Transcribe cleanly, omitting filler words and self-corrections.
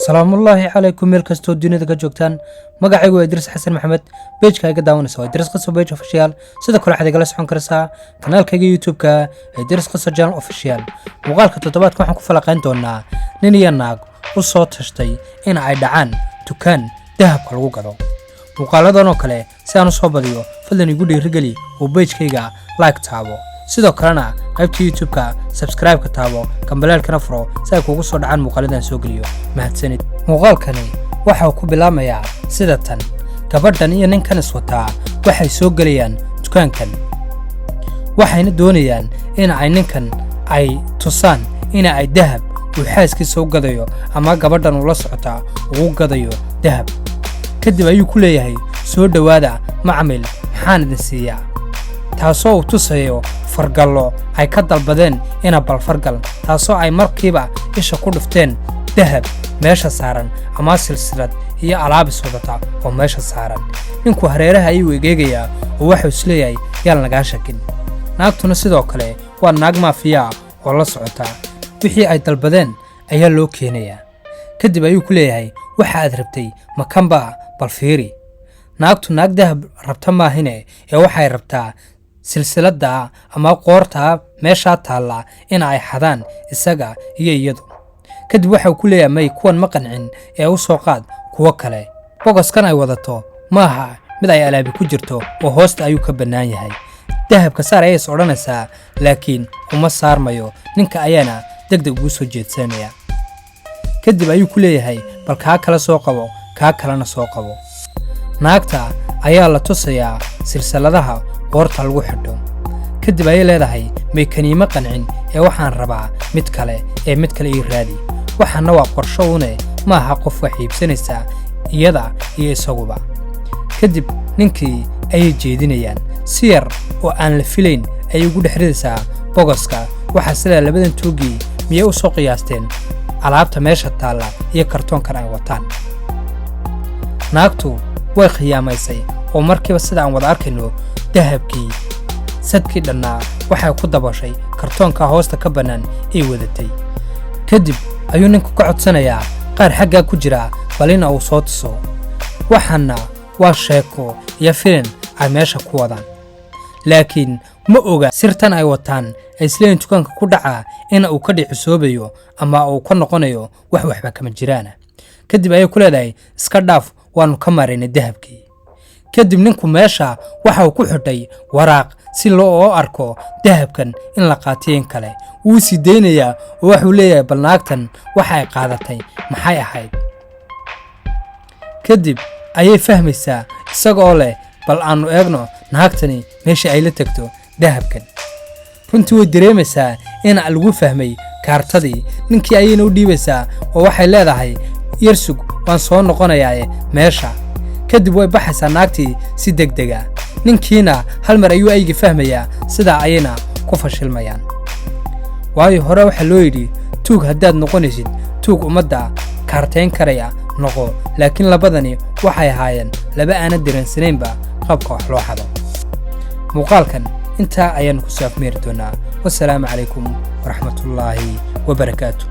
السلام الله عليكم ميل كستو دنيا ka joogtaan magacaygu waa Idris Xasan Maxamed page ka daawanaysa waa Idris Qasab page official sida kale waxaad igala socon kartaa kanaalkayga YouTube-ka Idris Qasab channel official muuqaalka toddobaadka waxaan ku falaqayn doonaa nin iyo naag u soo tashtay in ay dhacaan dukaan dahabka lagu gado muuqaaladan oo kale si aan u soo badiyo fadlan igu dhiirigeli oo page-kayga like taabo sidoo kalena qaybta YouTube-ka subscribe ka taabo kambalaalkana furo si ay kugu soo dhacaan muuqaaladan soo geliyo mahadsanid muuqaalkani waxa uu ku bilaamayaa sida tan gabadhan iyo ninkan iswataa waxay soo galayaan dukaankan waxayna doonayaan in ay ninkan ay tusaan in ay dahab uu xaaskiisa u gadayo ama gabadhan uu la socotaa uu gadayo dahab kadib ayuu ku leeyahay soo dhawaada macamil maxaan idin siiyaa taasoo uu tusayo fargallo ay ka dalbadeen ina bal fargal taasoo ay markiiba isha ku dhufteen dahab meesha saaran ama silsilad iyo alaab iswadata oo meesha saaran ninku hareeraha ayuu egeegayaa oo waxa uu isleeyahay yaal naga shakin naagtuna sidoo kale waa naag maafiya oo la socota wixii ay dalbadeen ayaa loo keenayaa kadib ayuu ku leeyahay waxa aad rabtay makamba bal fiiri naagtu naag dahab rabta maahine ee waxay rabtaa silsilada ama qoorta meesha taala in ay xadaan isaga iyo iyadu kadib waxa uu ku leeyahay may kuwan ma qancin ee u soo qaad kuwa kale boqoskan ay wadato maaha mid ay alaabi ku jirto oo hoosta ayuu ka bannaan yahay dahabka saar ayay odhanaysaa laakiin uma saarmayo ninka ayaana degdeg ugu soo jeedsanaya kadib ayuu ku leeyahay bal kaa kala soo qabo kaa kalena soo qabo naagta ayaa la tusayaa silsiladaha qoorta lagu xidho kadib ayay leedahay may kaniima qancin ee waxaan rabaa mid kale ii raadi waxaana waa qorsho une maaha qof wax iibsanaysa iyada iyo isaguba kadib ninkii ayay jeedinayaan si yar oo aan la filayn ayay ugu dhexridaysaa bogoska waxaa sida labadan tuugii miyay u soo qiyaasteen alaabta meesha taalla iyo kartoonkan ay wataan naagtu way khiyaamaysay oo markiiba sida aan wada arkayno dahabkii sadkii dhannaa waxay ku dabashay kartoonka hoosta ka bannaan ay wadatay kadib ayuu ninku ka codsanayaa qaar xaggaa ku jira balina uu soo tuso waxaana waa sheeko iyo filin ay meesha ku wadaan laakiin ma oga sirtan ay wataan ay isleeyin dukaanka ku dhaca in uu ka dhicusoobayo ama uu ka noqonayo waxba kama jiraana kadib ayay ku leedahay iska dhaaf waanu ka maraynay dahabkii kadib ninku meesha waxa uu ku xidhay waraaq si loo arko dahabkan in la qaatiyin kale wuu sii deynayaa oo wuxuu leeyahay bal naagtan waxa ay qaadatay maxay ahayd kadib ayay fahmaysaa isagoo leh bal aanu eegno naagtani meesha ay la tagto dahabkan runtii way dareemaysaa in lagu fahmay kaartadii ninkii ayayna u dhiibaysaa oo waxay leedahay yarsug waan soo noqonayaa meesha kadib way baxaysaa naagtii si degdega ninkiina hal mar ayuu aygi fahmayaa sidaa ayayna ku fashilmayaan waayo hore waxaa loo yidhi tuug haddaad noqonaysid tuug ummadda kaartayn karaya noqo laakiin labadani waxay ahaayeen laba aanad diransanaynba qaabka wax loo xado muuqaalkan intaa ayaanu ku soo afmeeri doonaa wassalaamu calaykum waraxmatullaahi wabarakaatu